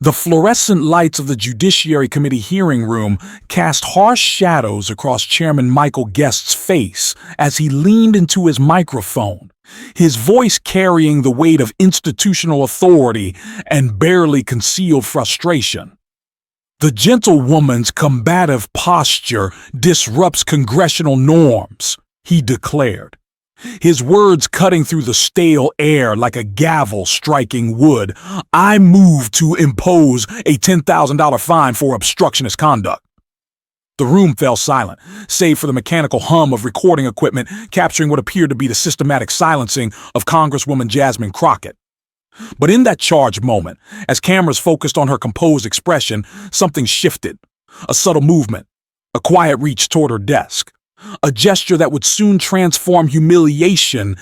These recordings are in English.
The fluorescent lights of the Judiciary Committee hearing room cast harsh shadows across Chairman Michael Guest's face as he leaned into his microphone, his voice carrying the weight of institutional authority and barely concealed frustration. "The gentlewoman's combative posture disrupts congressional norms," he declared, his words cutting through the stale air like a gavel striking wood. "I move to impose a $10,000 fine for obstructionist conduct." The room fell silent, save for the mechanical hum of recording equipment capturing what appeared to be the systematic silencing of Congresswoman Jasmine Crockett. But in that charged moment, as cameras focused on her composed expression, something shifted. A subtle movement, a quiet reach toward her desk, a gesture that would soon transform humiliation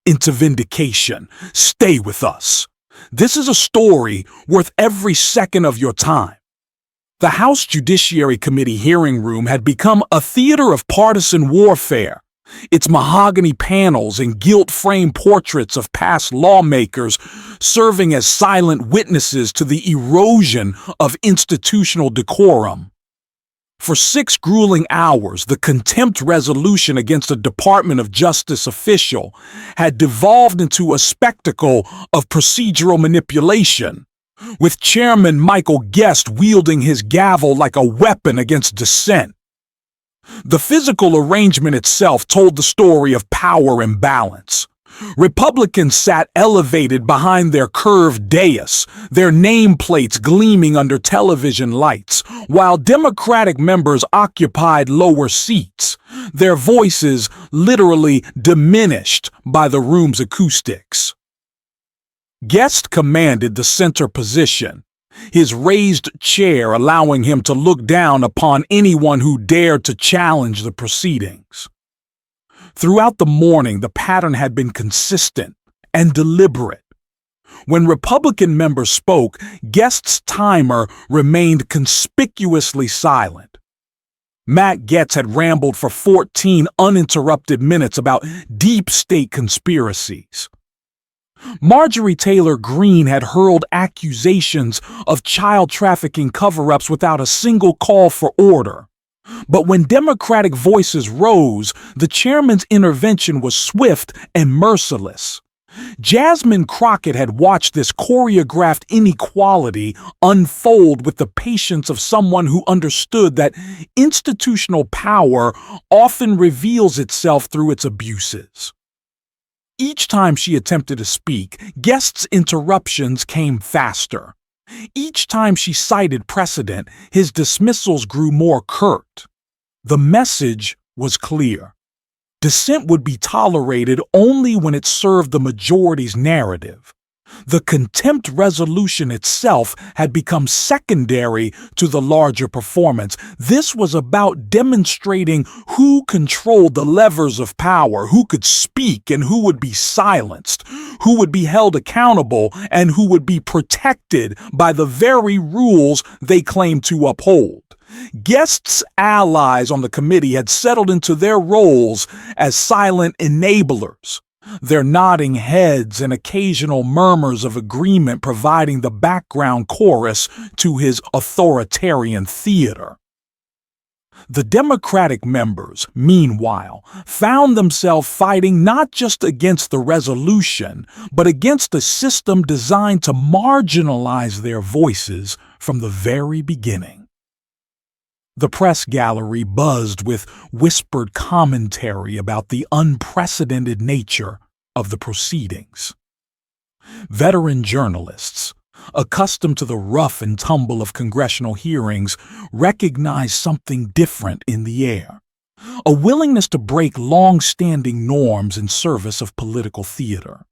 into vindication. "Stay with us. This is a story worth every second of your time." The House Judiciary Committee hearing room had become a theater of partisan warfare, its mahogany panels and gilt-framed portraits of past lawmakers serving as silent witnesses to the erosion of institutional decorum. For 6 grueling hours, the contempt resolution against a Department of Justice official had devolved into a spectacle of procedural manipulation, with Chairman Michael Guest wielding his gavel like a weapon against dissent. The physical arrangement itself told the story of power imbalance. Republicans sat elevated behind their curved dais, their nameplates gleaming under television lights, while Democratic members occupied lower seats, their voices literally diminished by the room's acoustics. Guest commanded the center position, his raised chair allowing him to look down upon anyone who dared to challenge the proceedings. Throughout the morning, the pattern had been consistent and deliberate. When Republican members spoke, Guest's timer remained conspicuously silent. Matt Gaetz had rambled for 14 uninterrupted minutes about deep state conspiracies. Marjorie Taylor Greene had hurled accusations of child trafficking cover-ups without a single call for order. But when Democratic voices rose, the chairman's intervention was swift and merciless. Jasmine Crockett had watched this choreographed inequality unfold with the patience of someone who understood that institutional power often reveals itself through its abuses. Each time she attempted to speak, Guest's interruptions came faster. Each time she cited precedent, his dismissals grew more curt. The message was clear. Dissent would be tolerated only when it served the majority's narrative. The contempt resolution itself had become secondary to the larger performance. This was about demonstrating who controlled the levers of power, who could speak and who would be silenced, who would be held accountable and who would be protected by the very rules they claimed to uphold. Guest's allies on the committee had settled into their roles as silent enablers, their nodding heads and occasional murmurs of agreement providing the background chorus to his authoritarian theater. The Democratic members, meanwhile, found themselves fighting not just against the resolution, but against a system designed to marginalize their voices from the very beginning. The press gallery buzzed with whispered commentary about the unprecedented nature of the proceedings. Veteran journalists, accustomed to the rough and tumble of congressional hearings, recognized something different in the air. A willingness to break long-standing norms in service of political theater.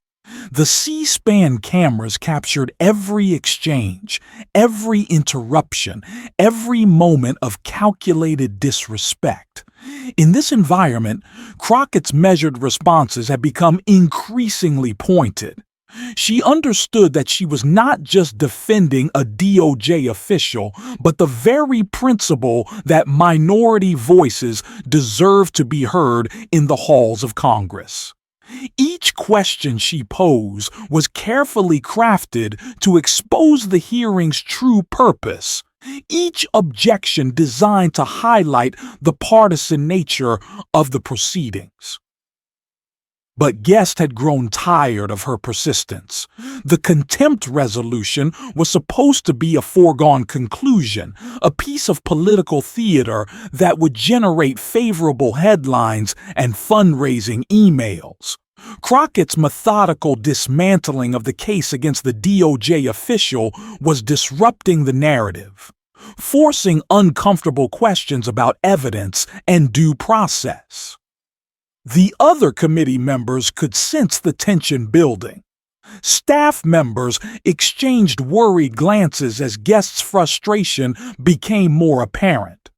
The C-SPAN cameras captured every exchange, every interruption, every moment of calculated disrespect. In this environment, Crockett's measured responses had become increasingly pointed. She understood that she was not just defending a DOJ official, but the very principle that minority voices deserve to be heard in the halls of Congress. Each question she posed was carefully crafted to expose the hearing's true purpose. Each objection designed to highlight the partisan nature of the proceedings. But Guest had grown tired of her persistence. The contempt resolution was supposed to be a foregone conclusion, a piece of political theater that would generate favorable headlines and fundraising emails. Crockett's methodical dismantling of the case against the DOJ official was disrupting the narrative, forcing uncomfortable questions about evidence and due process. The other committee members could sense the tension building. Staff members exchanged worried glances as Guest's frustration became more apparent.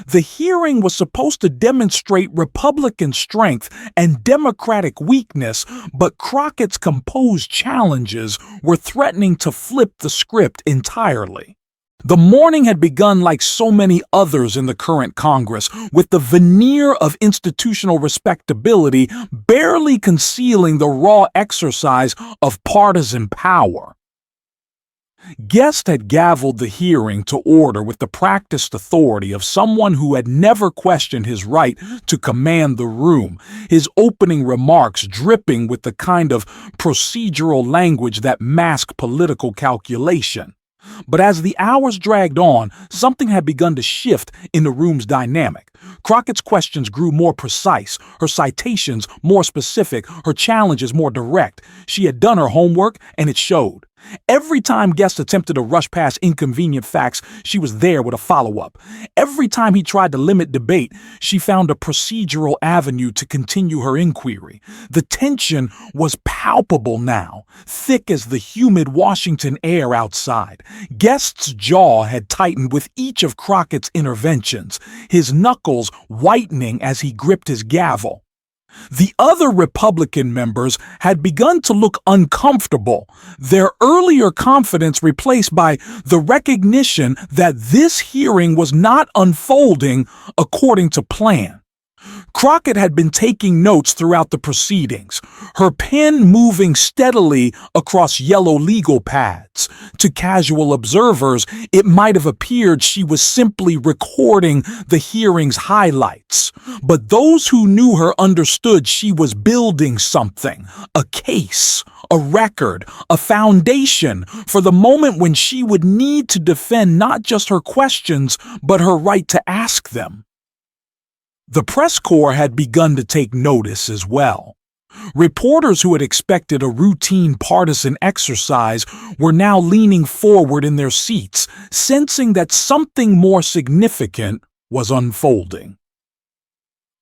The hearing was supposed to demonstrate Republican strength and Democratic weakness, but Crockett's composed challenges were threatening to flip the script entirely. The morning had begun like so many others in the current Congress, with the veneer of institutional respectability barely concealing the raw exercise of partisan power. Guest had gavelled the hearing to order with the practiced authority of someone who had never questioned his right to command the room, his opening remarks dripping with the kind of procedural language that masked political calculation. But as the hours dragged on, something had begun to shift in the room's dynamic. Crockett's questions grew more precise, her citations more specific, her challenges more direct. She had done her homework, and it showed. Every time Guest attempted to rush past inconvenient facts, she was there with a follow-up. Every time he tried to limit debate, she found a procedural avenue to continue her inquiry. The tension was palpable now, thick as the humid Washington air outside. Guest's jaw had tightened with each of Crockett's interventions, his knuckles whitening as he gripped his gavel. The other Republican members had begun to look uncomfortable, their earlier confidence replaced by the recognition that this hearing was not unfolding according to plan. Crockett had been taking notes throughout the proceedings, her pen moving steadily across yellow legal pads. To casual observers, it might have appeared she was simply recording the hearing's highlights. But those who knew her understood she was building something, a case, a record, a foundation for the moment when she would need to defend not just her questions, but her right to ask them. The press corps had begun to take notice as well. Reporters who had expected a routine partisan exercise were now leaning forward in their seats, sensing that something more significant was unfolding.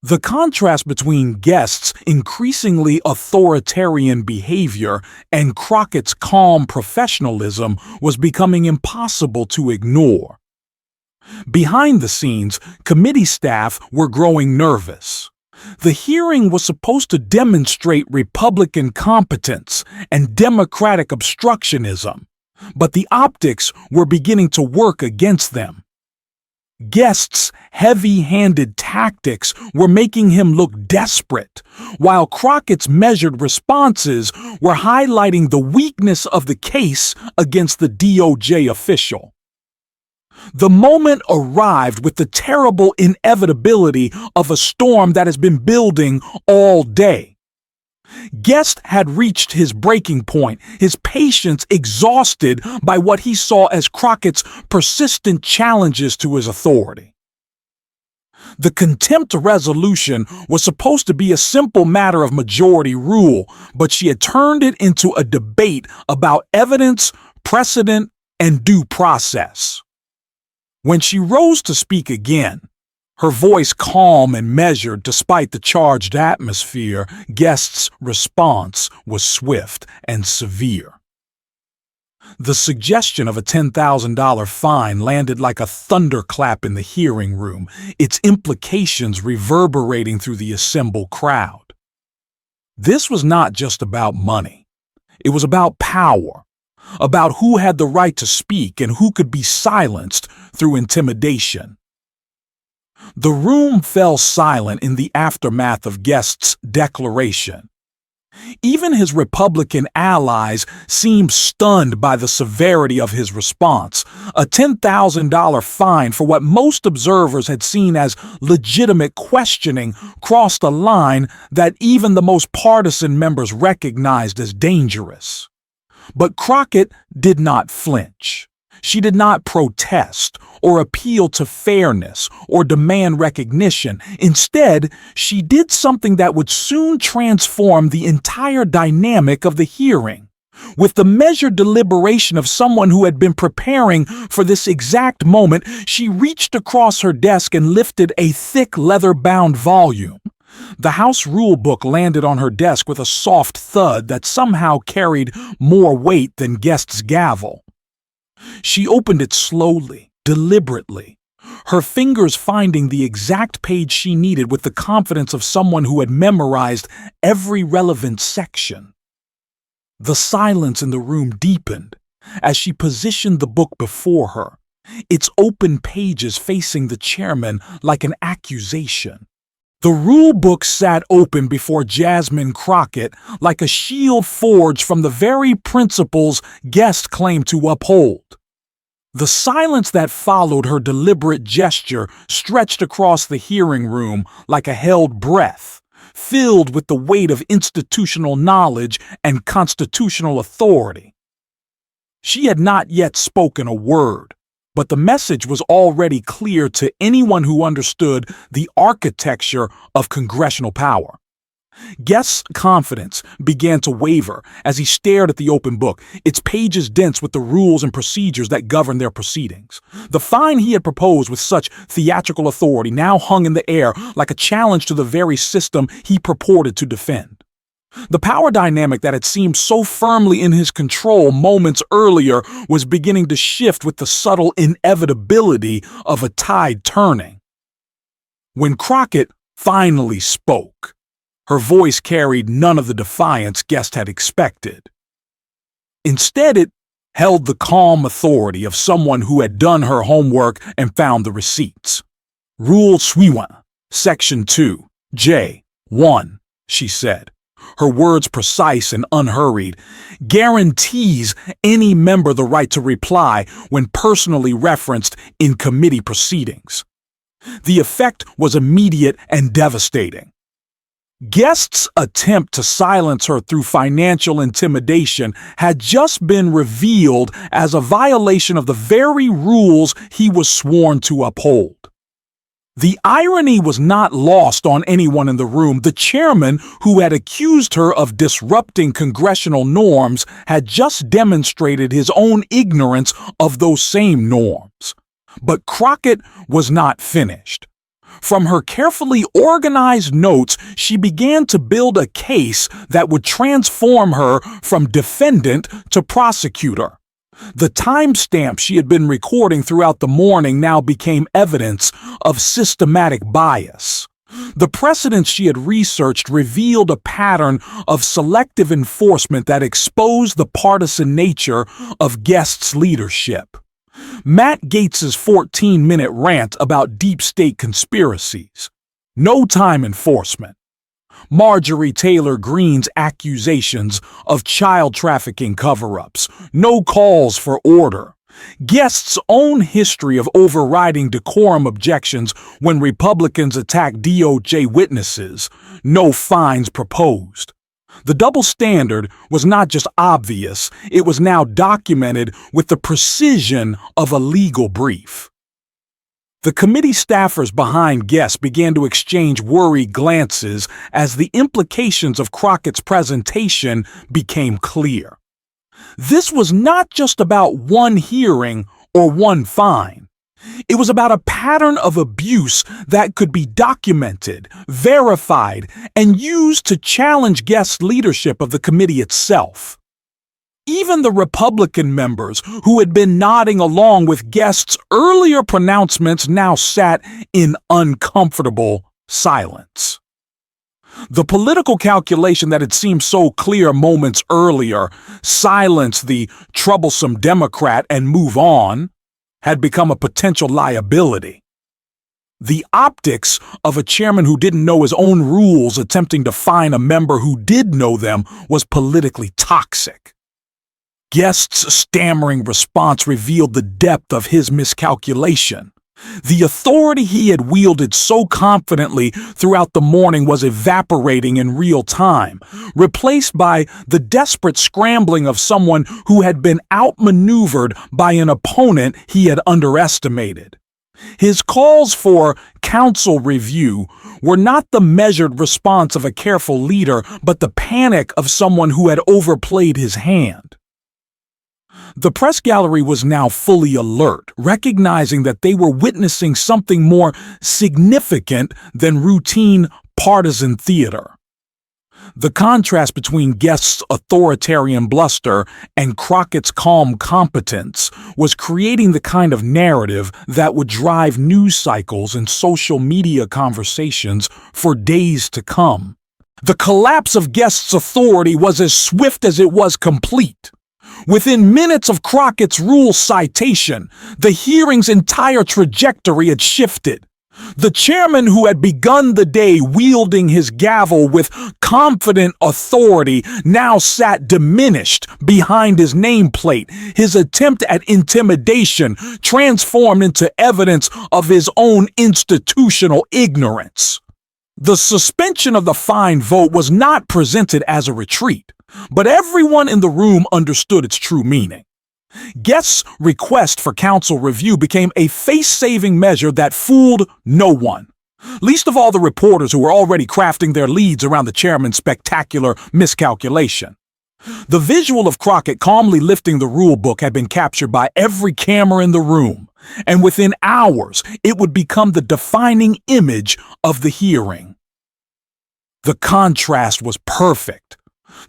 The contrast between Guest's increasingly authoritarian behavior and Crockett's calm professionalism was becoming impossible to ignore. Behind the scenes, committee staff were growing nervous. The hearing was supposed to demonstrate Republican competence and Democratic obstructionism, but the optics were beginning to work against them. Guest's heavy-handed tactics were making him look desperate, while Crockett's measured responses were highlighting the weakness of the case against the DOJ official. The moment arrived with the terrible inevitability of a storm that has been building all day. Guest had reached his breaking point, his patience exhausted by what he saw as Crockett's persistent challenges to his authority. The contempt resolution was supposed to be a simple matter of majority rule, but she had turned it into a debate about evidence, precedent, and due process. When she rose to speak again, her voice calm and measured despite the charged atmosphere, Guest's response was swift and severe. The suggestion of a $10,000 fine landed like a thunderclap in the hearing room, its implications reverberating through the assembled crowd. This was not just about money. It was about power, about who had the right to speak and who could be silenced through intimidation. The room fell silent in the aftermath of Guest's declaration. Even his Republican allies seemed stunned by the severity of his response. A $10,000 fine for what most observers had seen as legitimate questioning crossed a line that even the most partisan members recognized as dangerous. But Crockett did not flinch. She did not protest or appeal to fairness or demand recognition. Instead, she did something that would soon transform the entire dynamic of the hearing. With the measured deliberation of someone who had been preparing for this exact moment, she reached across her desk and lifted a thick leather-bound volume. The House Rulebook landed on her desk with a soft thud that somehow carried more weight than Guest's gavel. She opened it slowly, deliberately, her fingers finding the exact page she needed with the confidence of someone who had memorized every relevant section. The silence in the room deepened as she positioned the book before her, its open pages facing the chairman like an accusation. The rulebook sat open before Jasmine Crockett like a shield forged from the very principles Guest claimed to uphold. The silence that followed her deliberate gesture stretched across the hearing room like a held breath, filled with the weight of institutional knowledge and constitutional authority. She had not yet spoken a word, but the message was already clear to anyone who understood the architecture of congressional power. Guest's confidence began to waver as he stared at the open book, its pages dense with the rules and procedures that govern their proceedings. The fine he had proposed with such theatrical authority now hung in the air like a challenge to the very system he purported to defend. The power dynamic that had seemed so firmly in his control moments earlier was beginning to shift with the subtle inevitability of a tide turning. When Crockett finally spoke, her voice carried none of the defiance Guest had expected. Instead, it held the calm authority of someone who had done her homework and found the receipts. Rule suivant, Section 2, J. 1, she said, her words precise and unhurried, guarantees any member the right to reply when personally referenced in committee proceedings. The effect was immediate and devastating. Guest's attempt to silence her through financial intimidation had just been revealed as a violation of the very rules he was sworn to uphold. The irony was not lost on anyone in the room. The chairman, who had accused her of disrupting congressional norms, had just demonstrated his own ignorance of those same norms. But Crockett was not finished. From her carefully organized notes, she began to build a case that would transform her from defendant to prosecutor. The timestamp she had been recording throughout the morning now became evidence of systematic bias. The precedents she had researched revealed a pattern of selective enforcement that exposed the partisan nature of Guest's leadership. Matt Gaetz's 14-minute rant about deep state conspiracies. No time enforcement. Marjorie Taylor Greene's accusations of child trafficking cover-ups. No calls for order. Guest's own history of overriding decorum objections when Republicans attacked DOJ witnesses. No fines proposed. The double standard was not just obvious, it was now documented with the precision of a legal brief. The committee staffers behind Guest began to exchange worried glances as the implications of Crockett's presentation became clear. This was not just about one hearing or one fine. It was about a pattern of abuse that could be documented, verified, and used to challenge Guest's leadership of the committee itself. Even the Republican members who had been nodding along with Guest's earlier pronouncements now sat in uncomfortable silence. The political calculation that had seemed so clear moments earlier, silence the troublesome Democrat and move on, had become a potential liability. The optics of a chairman who didn't know his own rules attempting to fine a member who did know them was politically toxic. Guest's stammering response revealed the depth of his miscalculation. The authority he had wielded so confidently throughout the morning was evaporating in real time, replaced by the desperate scrambling of someone who had been outmaneuvered by an opponent he had underestimated. His calls for council review were not the measured response of a careful leader, but the panic of someone who had overplayed his hand. The press gallery was now fully alert, recognizing that they were witnessing something more significant than routine partisan theater. The contrast between Guest's authoritarian bluster and Crockett's calm competence was creating the kind of narrative that would drive news cycles and social media conversations for days to come. The collapse of Guest's authority was as swift as it was complete. Within minutes of Crockett's rule citation, the hearing's entire trajectory had shifted. The chairman, who had begun the day wielding his gavel with confident authority, now sat diminished behind his nameplate, his attempt at intimidation transformed into evidence of his own institutional ignorance. The suspension of the fine vote was not presented as a retreat, but everyone in the room understood its true meaning. Guest's request for council review became a face-saving measure that fooled no one, least of all the reporters who were already crafting their leads around the chairman's spectacular miscalculation. The visual of Crockett calmly lifting the rulebook had been captured by every camera in the room, and within hours it would become the defining image of the hearing. The contrast was perfect.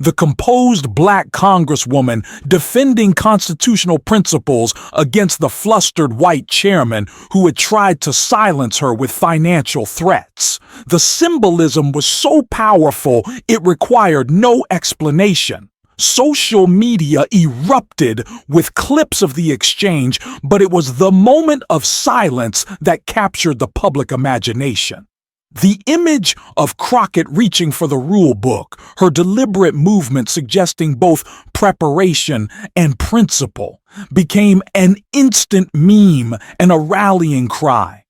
The composed black congresswoman defending constitutional principles against the flustered white chairman who had tried to silence her with financial threats. The symbolism was so powerful it required no explanation. Social media erupted with clips of the exchange, but it was the moment of silence that captured the public imagination. The image of Crockett reaching for the rule book, her deliberate movement suggesting both preparation and principle, became an instant meme and a rallying cry.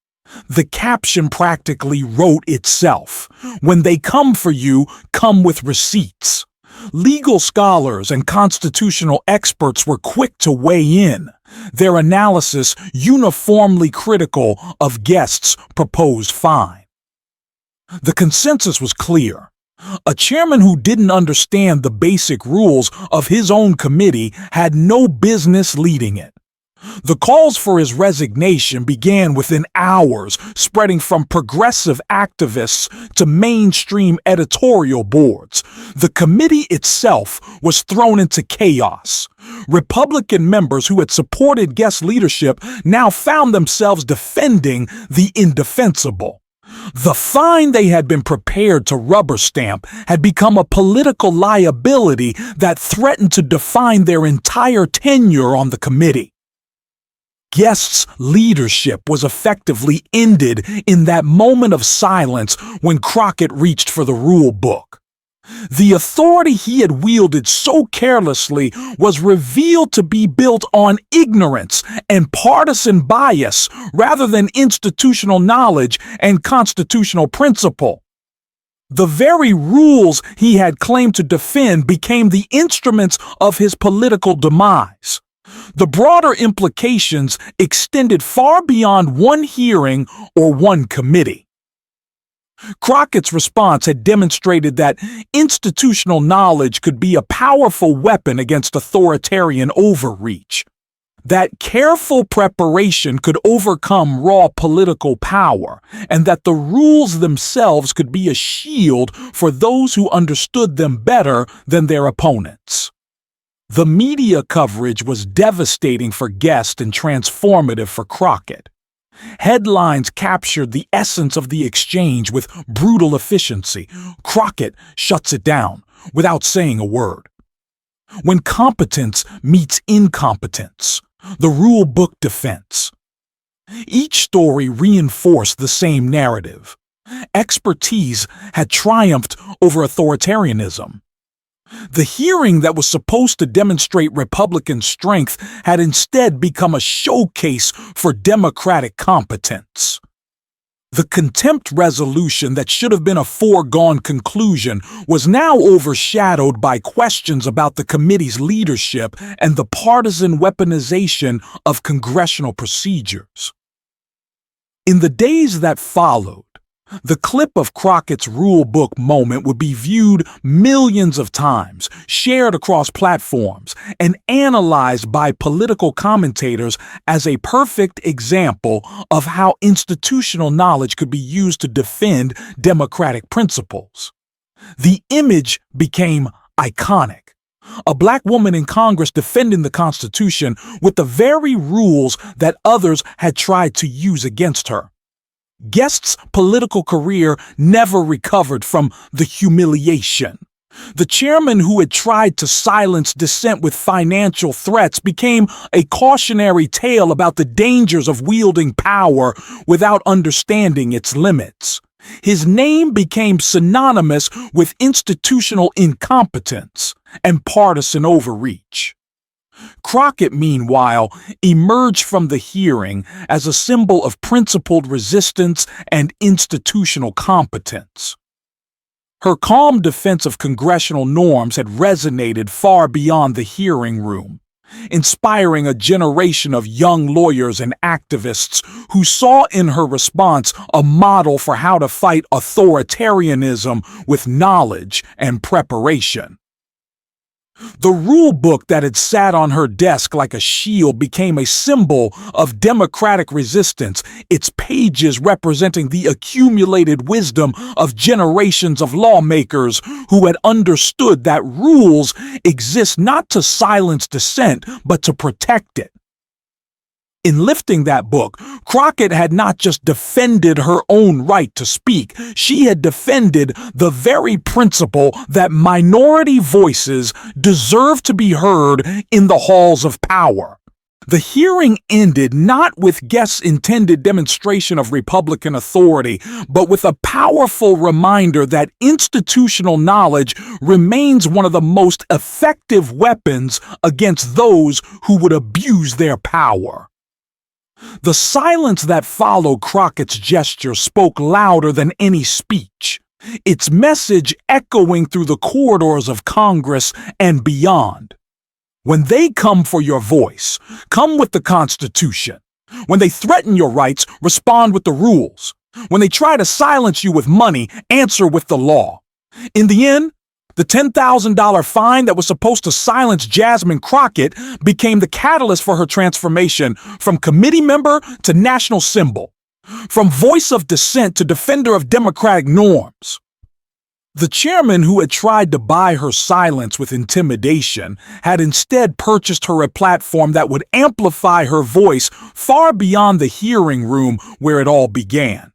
The caption practically wrote itself. When they come for you, come with receipts. Legal scholars and constitutional experts were quick to weigh in, their analysis uniformly critical of Guest's proposed fine. The consensus was clear. A chairman who didn't understand the basic rules of his own committee had no business leading it. The calls for his resignation began within hours, spreading from progressive activists to mainstream editorial boards. The committee itself was thrown into chaos. Republican members who had supported Guest's leadership now found themselves defending the indefensible. The fine they had been prepared to rubber stamp had become a political liability that threatened to define their entire tenure on the committee. Guest's leadership was effectively ended in that moment of silence when Crockett reached for the rule book. The authority he had wielded so carelessly was revealed to be built on ignorance and partisan bias rather than institutional knowledge and constitutional principle. The very rules he had claimed to defend became the instruments of his political demise. The broader implications extended far beyond one hearing or one committee. Crockett's response had demonstrated that institutional knowledge could be a powerful weapon against authoritarian overreach, that careful preparation could overcome raw political power, and that the rules themselves could be a shield for those who understood them better than their opponents. The media coverage was devastating for Guest and transformative for Crockett. Headlines captured the essence of the exchange with brutal efficiency. Crockett shuts it down without saying a word. When competence meets incompetence, the rule book defense. Each story reinforced the same narrative. Expertise had triumphed over authoritarianism. The hearing that was supposed to demonstrate Republican strength had instead become a showcase for Democratic competence. The contempt resolution that should have been a foregone conclusion was now overshadowed by questions about the committee's leadership and the partisan weaponization of congressional procedures. In the days that followed, the clip of Crockett's Rulebook moment would be viewed millions of times, shared across platforms, and analyzed by political commentators as a perfect example of how institutional knowledge could be used to defend democratic principles. The image became iconic. A black woman in Congress defending the Constitution with the very rules that others had tried to use against her. Guest's political career never recovered from the humiliation. The chairman who had tried to silence dissent with financial threats became a cautionary tale about the dangers of wielding power without understanding its limits. His name became synonymous with institutional incompetence and partisan overreach. Crockett, meanwhile, emerged from the hearing as a symbol of principled resistance and institutional competence. Her calm defense of congressional norms had resonated far beyond the hearing room, inspiring a generation of young lawyers and activists who saw in her response a model for how to fight authoritarianism with knowledge and preparation. The rule book that had sat on her desk like a shield became a symbol of democratic resistance, its pages representing the accumulated wisdom of generations of lawmakers who had understood that rules exist not to silence dissent, but to protect it. In lifting that book, Crockett had not just defended her own right to speak, she had defended the very principle that minority voices deserve to be heard in the halls of power. The hearing ended not with Guest's intended demonstration of Republican authority, but with a powerful reminder that institutional knowledge remains one of the most effective weapons against those who would abuse their power. The silence that followed Crockett's gesture spoke louder than any speech, its message echoing through the corridors of Congress and beyond. When they come for your voice, come with the Constitution. When they threaten your rights, respond with the rules. When they try to silence you with money, answer with the law. In the end, the $10,000 fine that was supposed to silence Jasmine Crockett became the catalyst for her transformation from committee member to national symbol, from voice of dissent to defender of democratic norms. The chairman who had tried to buy her silence with intimidation had instead purchased her a platform that would amplify her voice far beyond the hearing room where it all began.